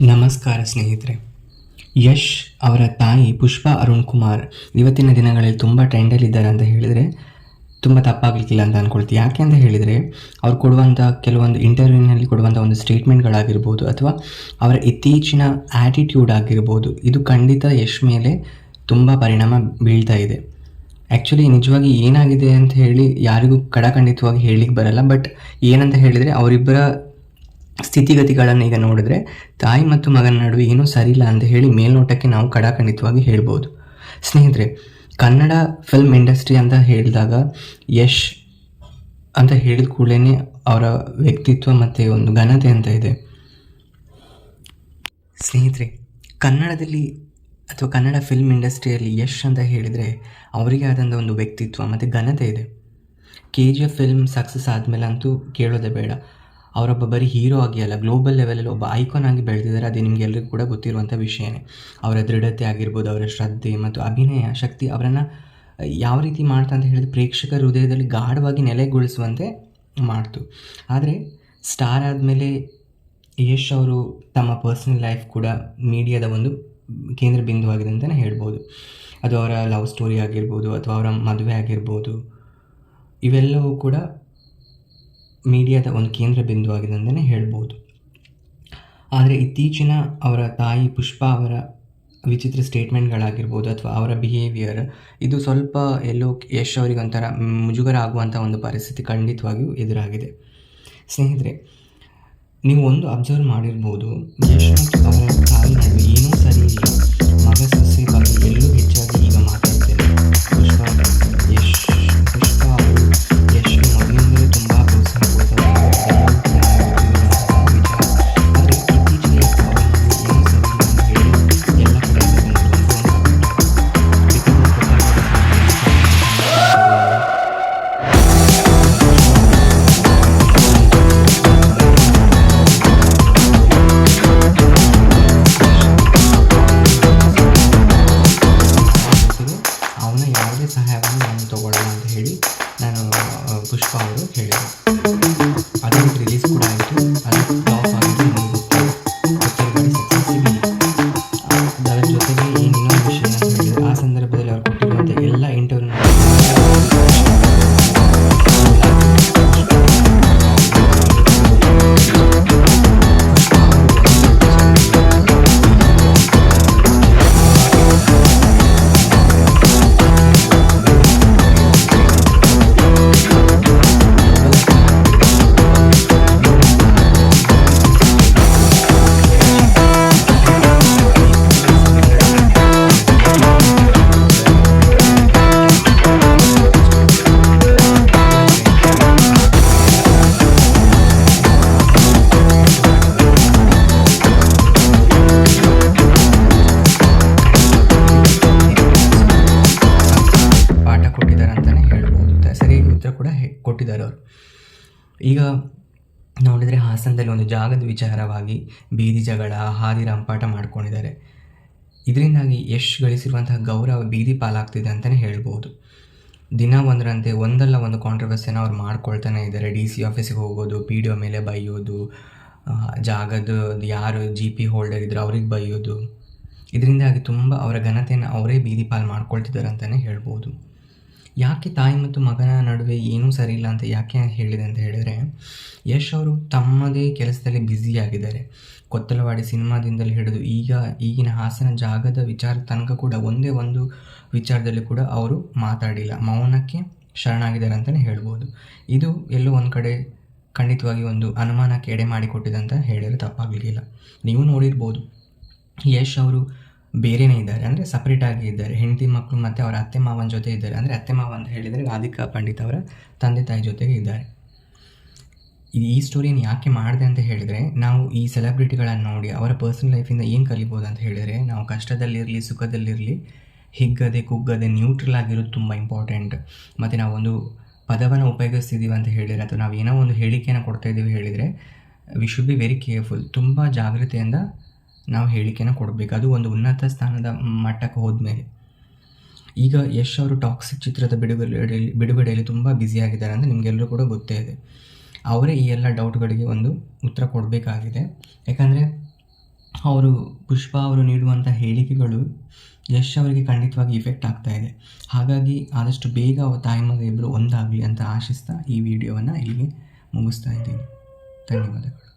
ನಮಸ್ಕಾರ ಸ್ನೇಹಿತರೆ. ಯಶ್ ಅವರ ತಾಯಿ ಪುಷ್ಪಾ ಅರುಣ್ ಕುಮಾರ್ ಇವತ್ತಿನ ದಿನಗಳಲ್ಲಿ ತುಂಬ ಟ್ರೆಂಡಲ್ಲಿದ್ದಾರೆ ಅಂತ ಹೇಳಿದರೆ ತುಂಬ ತಪ್ಪಾಗಲಿಕ್ಕಿಲ್ಲ ಅಂತ ಅಂದ್ಕೊಳ್ತೀವಿ. ಯಾಕೆ ಅಂತ ಹೇಳಿದರೆ ಅವ್ರು ಕೊಡುವಂಥ ಕೆಲವೊಂದು ಇಂಟರ್ವ್ಯೂನಲ್ಲಿ ಕೊಡುವಂಥ ಒಂದು ಸ್ಟೇಟ್ಮೆಂಟ್ಗಳಾಗಿರ್ಬೋದು ಅಥವಾ ಅವರ ಇತ್ತೀಚಿನ ಆ್ಯಟಿಟ್ಯೂಡ್ ಆಗಿರ್ಬೋದು, ಇದು ಖಂಡಿತ ಯಶ್ ಮೇಲೆ ತುಂಬ ಪರಿಣಾಮ ಬೀಳ್ತಾ ಇದೆ. ಆ್ಯಕ್ಚುಲಿ ನಿಜವಾಗಿ ಏನಾಗಿದೆ ಅಂತ ಹೇಳಿ ಯಾರಿಗೂ ಖಂಡಿತವಾಗಿ ಹೇಳಲಿಕ್ಕೆ ಬರಲ್ಲ. ಬಟ್ ಏನಂತ ಹೇಳಿದರೆ ಅವರಿಬ್ಬರ ಸ್ಥಿತಿಗತಿಗಳನ್ನು ಈಗ ನೋಡಿದ್ರೆ ತಾಯಿ ಮತ್ತು ಮಗನ ನಡುವೆ ಏನೂ ಸರಿಯಿಲ್ಲ ಅಂತ ಹೇಳಿ ಮೇಲ್ನೋಟಕ್ಕೆ ನಾವು ಖಂಡಿತವಾಗಿ ಹೇಳ್ಬೋದು. ಸ್ನೇಹಿತರೆ, ಕನ್ನಡ ಫಿಲ್ಮ್ ಇಂಡಸ್ಟ್ರಿ ಅಂತ ಹೇಳಿದಾಗ ಯಶ್ ಅಂತ ಹೇಳಿದ ಕೂಡಲೇ ಅವರ ವ್ಯಕ್ತಿತ್ವ ಮತ್ತು ಒಂದು ಘನತೆ ಅಂತ ಇದೆ. ಸ್ನೇಹಿತರೆ, ಕನ್ನಡದಲ್ಲಿ ಅಥವಾ ಕನ್ನಡ ಫಿಲ್ಮ್ ಇಂಡಸ್ಟ್ರಿಯಲ್ಲಿ ಯಶ್ ಅಂತ ಹೇಳಿದರೆ ಅವರಿಗೆ ಆದಂಥ ಒಂದು ವ್ಯಕ್ತಿತ್ವ ಮತ್ತು ಘನತೆ ಇದೆ. KGF ಫಿಲ್ಮ್ ಸಕ್ಸಸ್ ಆದಮೇಲೆ ಅಂತೂ ಕೇಳೋದೇ ಬೇಡ. ಅವರೊಬ್ಬ ಬರೀ ಹೀರೋ ಆಗಿ ಅಲ್ಲ, ಗ್ಲೋಬಲ್ ಲೆವೆಲಲ್ಲಿ ಒಬ್ಬ ಐಕಾನ್ ಆಗಿ ಬೆಳೆದಿದ್ದಾರೆ. ಅದೇ ನಿಮಗೆ ಎಲ್ಲರಿಗೂ ಕೂಡ ಗೊತ್ತಿರುವಂಥ ವಿಷಯನೇ. ಅವರ ದೃಢತೆ ಆಗಿರ್ಬೋದು, ಅವರ ಶ್ರದ್ಧೆ ಮತ್ತು ಅಭಿನಯ ಶಕ್ತಿ ಅವರನ್ನು ಯಾವ ರೀತಿ ಮಾಡ್ತಾ ಅಂತ ಹೇಳಿದ್ರೆ ಪ್ರೇಕ್ಷಕರ ಹೃದಯದಲ್ಲಿ ಗಾಢವಾಗಿ ನೆಲೆಗೊಳಿಸುವಂತೆ ಮಾಡ್ತು. ಆದರೆ ಸ್ಟಾರ್ ಆದಮೇಲೆ ಯಶ್ ಅವರು ತಮ್ಮ ಪರ್ಸನಲ್ ಲೈಫ್ ಕೂಡ ಮೀಡಿಯಾದ ಒಂದು ಕೇಂದ್ರ ಬಿಂದುವಾಗಿದೆ ಅಂತಲೇ ಹೇಳ್ಬೋದು. ಅದು ಅವರ ಲವ್ ಸ್ಟೋರಿ ಆಗಿರ್ಬೋದು ಅಥವಾ ಅವರ ಮದುವೆ ಆಗಿರ್ಬೋದು, ಇವೆಲ್ಲವೂ ಕೂಡ ಮೀಡಿಯಾದ ಒಂದು ಕೇಂದ್ರ ಬಿಂದುವಾಗಿದೆ ಅಂತಲೇ ಹೇಳ್ಬೋದು. ಆದರೆ ಇತ್ತೀಚಿನ ಅವರ ತಾಯಿ ಪುಷ್ಪಾ ಅವರ ವಿಚಿತ್ರ ಸ್ಟೇಟ್ಮೆಂಟ್ಗಳಾಗಿರ್ಬೋದು ಅಥವಾ ಅವರ ಬಿಹೇವಿಯರ್, ಇದು ಸ್ವಲ್ಪ ಎಲ್ಲೋ ಯಶ್ ಅವರಿಗೆ ಒಂಥರ ಮುಜುಗರ ಆಗುವಂಥ ಒಂದು ಪರಿಸ್ಥಿತಿ ಖಂಡಿತವಾಗಿಯೂ ಎದುರಾಗಿದೆ. ಸ್ನೇಹಿತರೆ, ನೀವು ಒಂದು ಅಬ್ಸರ್ವ್ ಮಾಡಿರ್ಬೋದು, ಯಶ್ ಮತ್ತು ಅವರ ತಾಯಿ ನಡುವೆ ಏನೂ ಸರಿ ಇಲ್ಲ. ಮಗ ಸೊಸೆ ಬಗ್ಗೆ ಎಲ್ಲೂ ಹೆಚ್ಚಾಗಿ ಈಗ ಮಾತಾಡ್ತೇನೆ. ಪುಷ್ಪಾ ಅವರು ಯಶ್ಗೆ ಮೊದಲಿಂದಲೂ ತುಂಬ ಪ್ರೋತ್ಸಾಹ ಕೊಡ್ತಾರೆ. ಆದರೆ ಇತ್ತೀಚೆಗೆ ಅವರ ಏನೂ ಸರಿ ಇಲ್ಲ ಅಂತ ಹೇಳಿ ಎಲ್ಲ ಕಡೆ ಅವನ ಯಾವುದೇ ಸಹಾಯವನ್ನು ನಾನು ತಗೊಳ್ಳಲ್ಲ ಅಂತ ಹೇಳಿ ಪುಷ್ಪಾ ಅವರು ಹೇಳಿದರು. ಅದೇ ರಿಲೀಸ್ ಕೂಡ ಆಯಿತು, ಅದು ಫ್ಲಾಪ್ ಆಗಿದೆ, ಗೊತ್ತಿರಬೇಡಿ, ಸಕ್ಸಸ್ ಸಿಗಲಿಲ್ಲ. ಅದರ ಜೊತೆಗೆ ಇನ್ನೊಂದು ವಿಷಯ ಅಂತ ಹೇಳಿದರೆ, ಆ ಸಂದರ್ಭದಲ್ಲಿ ಅವರು ಕೊಟ್ಟಿರುವಂಥ ಎಲ್ಲ ಇಂಟರ್ವ್ಯೂ ಕೊಟ್ಟಿದ್ದಾರೆ ಅವರು. ಈಗ ನೋಡಿದರೆ ಹಾಸನದಲ್ಲಿ ಒಂದು ಜಾಗದ ವಿಚಾರವಾಗಿ ಬೀದಿ ಜಗಳ, ಹಾದಿ ರಂಪಾಟ ಮಾಡ್ಕೊಂಡಿದ್ದಾರೆ. ಇದರಿಂದಾಗಿ ಯಶ್ ಗಳಿಸಿರುವಂತಹ ಗೌರವ ಬೀದಿ ಪಾಲಾಗ್ತಿದೆ ಅಂತಲೇ ಹೇಳ್ಬೋದು. ದಿನ ಒಂದರಂತೆ ಒಂದಲ್ಲ ಒಂದು ಕಾಂಟ್ರವರ್ಸಿಯನ್ನು ಅವ್ರು ಮಾಡ್ಕೊಳ್ತಾನೆ ಇದ್ದಾರೆ. DC ಆಫೀಸಿಗೆ ಹೋಗೋದು, PDO ಮೇಲೆ ಬೈಯೋದು, ಜಾಗದ ಯಾರು GP ಹೋಲ್ಡರ್ ಇದ್ರು ಅವ್ರಿಗೆ ಬೈಯೋದು. ಇದರಿಂದಾಗಿ ತುಂಬ ಅವರ ಘನತೆಯನ್ನು ಅವರೇ ಬೀದಿ ಪಾಲು ಮಾಡ್ಕೊಳ್ತಿದ್ದಾರೆ ಅಂತಲೇ ಹೇಳ್ಬೋದು. ಯಾಕೆ ತಾಯಿ ಮತ್ತು ಮಗನ ನಡುವೆ ಏನೂ ಸರಿ ಇಲ್ಲ ಅಂತ ಯಾಕೆ ಹೇಳಿದೆ ಅಂತ ಹೇಳಿದರೆ, ಯಶ್ ಅವರು ತಮ್ಮದೇ ಕೆಲಸದಲ್ಲಿ ಬ್ಯುಸಿಯಾಗಿದ್ದಾರೆ. ಕೊತ್ತಲವಾಡಿ ಸಿನಿಮಾದಿಂದಲೇ ಹಿಡಿದು ಈಗಿನ ಹಾಸನ ಜಾಗದ ವಿಚಾರ ತನಕ ಕೂಡ ಒಂದೇ ಒಂದು ವಿಚಾರದಲ್ಲಿ ಕೂಡ ಅವರು ಮಾತಾಡಿಲ್ಲ, ಮೌನಕ್ಕೆ ಶರಣಾಗಿದ್ದಾರೆ ಅಂತಲೇ ಹೇಳ್ಬೋದು. ಇದು ಎಲ್ಲೋ ಒಂದು ಕಡೆ ಖಂಡಿತವಾಗಿ ಒಂದು ಅನುಮಾನಕ್ಕೆ ಎಡೆ ಮಾಡಿಕೊಟ್ಟಿದೆ ಅಂತ ಹೇಳಿದರೆ ತಪ್ಪಾಗಲಿಲ್ಲ. ನೀವು ನೋಡಿರ್ಬೋದು, ಯಶ್ ಅವರು ಬೇರೆಯೇ ಇದ್ದಾರೆ, ಅಂದರೆ ಸಪ್ರೇಟಾಗಿ ಇದ್ದಾರೆ. ಹೆಂಡತಿ ಮಕ್ಕಳು ಮತ್ತು ಅವರ ಅತ್ತೆ ಮಾವನ ಜೊತೆ ಇದ್ದಾರೆ. ಅಂದರೆ ಅತ್ತೆ ಮಾವ ಅಂತ ಹೇಳಿದರೆ ರಾಧಿಕಾ ಪಂಡಿತ್ ಅವರ ತಂದೆ ತಾಯಿ ಜೊತೆಗೆ ಇದ್ದಾರೆ. ಈ ಸ್ಟೋರಿಯನ್ನು ಯಾಕೆ ಮಾಡಿದೆ ಅಂತ ಹೇಳಿದರೆ, ನಾವು ಈ ಸೆಲೆಬ್ರಿಟಿಗಳನ್ನು ನೋಡಿ ಅವರ ಪರ್ಸನಲ್ ಲೈಫಿಂದ ಏನು ಕಲಿಬೋದು ಅಂತ ಹೇಳಿದರೆ, ನಾವು ಕಷ್ಟದಲ್ಲಿರಲಿ ಸುಖದಲ್ಲಿರಲಿ ಹಿಗ್ಗದೆ ಕುಗ್ಗದೆ ನ್ಯೂಟ್ರಲ್ ಆಗಿರೋದು ತುಂಬ ಇಂಪಾರ್ಟೆಂಟ್. ಮತ್ತು ನಾವೊಂದು ಪದವನ್ನು ಉಪಯೋಗಿಸ್ತಿದ್ದೀವಿ ಅಂತ ಹೇಳಿದರೆ ಅಥವಾ ನಾವು ಏನೋ ಒಂದು ಹೇಳಿಕೆಯನ್ನು ಕೊಡ್ತಾಯಿದ್ದೀವಿ ಹೇಳಿದರೆ, we should be very careful. ತುಂಬ ಜಾಗ್ರತೆಯಿಂದ ನಾವು ಹೇಳಿಕೆನ ಕೊಡಬೇಕು, ಅದು ಒಂದು ಉನ್ನತ ಸ್ಥಾನದ ಮಟ್ಟಕ್ಕೆ ಹೋದ್ಮೇಲೆ. ಈಗ ಯಶ್ ಅವರು ಟಾಕ್ಸಿಕ್ ಚಿತ್ರದ ಬಿಡುಗಡೆಯಲ್ಲಿ ತುಂಬ ಬ್ಯುಸಿಯಾಗಿದ್ದಾರೆ ಅಂತ ನಿಮಗೆಲ್ಲರೂ ಕೂಡ ಗೊತ್ತೇ ಇದೆ. ಅವರೇ ಈ ಎಲ್ಲ ಡೌಟ್ಗಳಿಗೆ ಒಂದು ಉತ್ತರ ಕೊಡಬೇಕಾಗಿದೆ. ಯಾಕಂದರೆ ಪುಷ್ಪ ಅವರು ನೀಡುವಂಥ ಹೇಳಿಕೆಗಳು ಯಶ್ ಅವರಿಗೆ ಖಂಡಿತವಾಗಿ ಇಫೆಕ್ಟ್ ಆಗ್ತಾ ಇದೆ. ಹಾಗಾಗಿ ಆದಷ್ಟು ಬೇಗ ತಾಯಿ ಮಗ ಇಬ್ಬರು ಒಂದಾಗಲಿ ಅಂತ ಆಶಿಸ್ತಾ ಈ ವಿಡಿಯೋವನ್ನು ಇಲ್ಲಿಗೆ ಮುಗಿಸ್ತಾ ಇದ್ದೀನಿ. ಧನ್ಯವಾದಗಳು.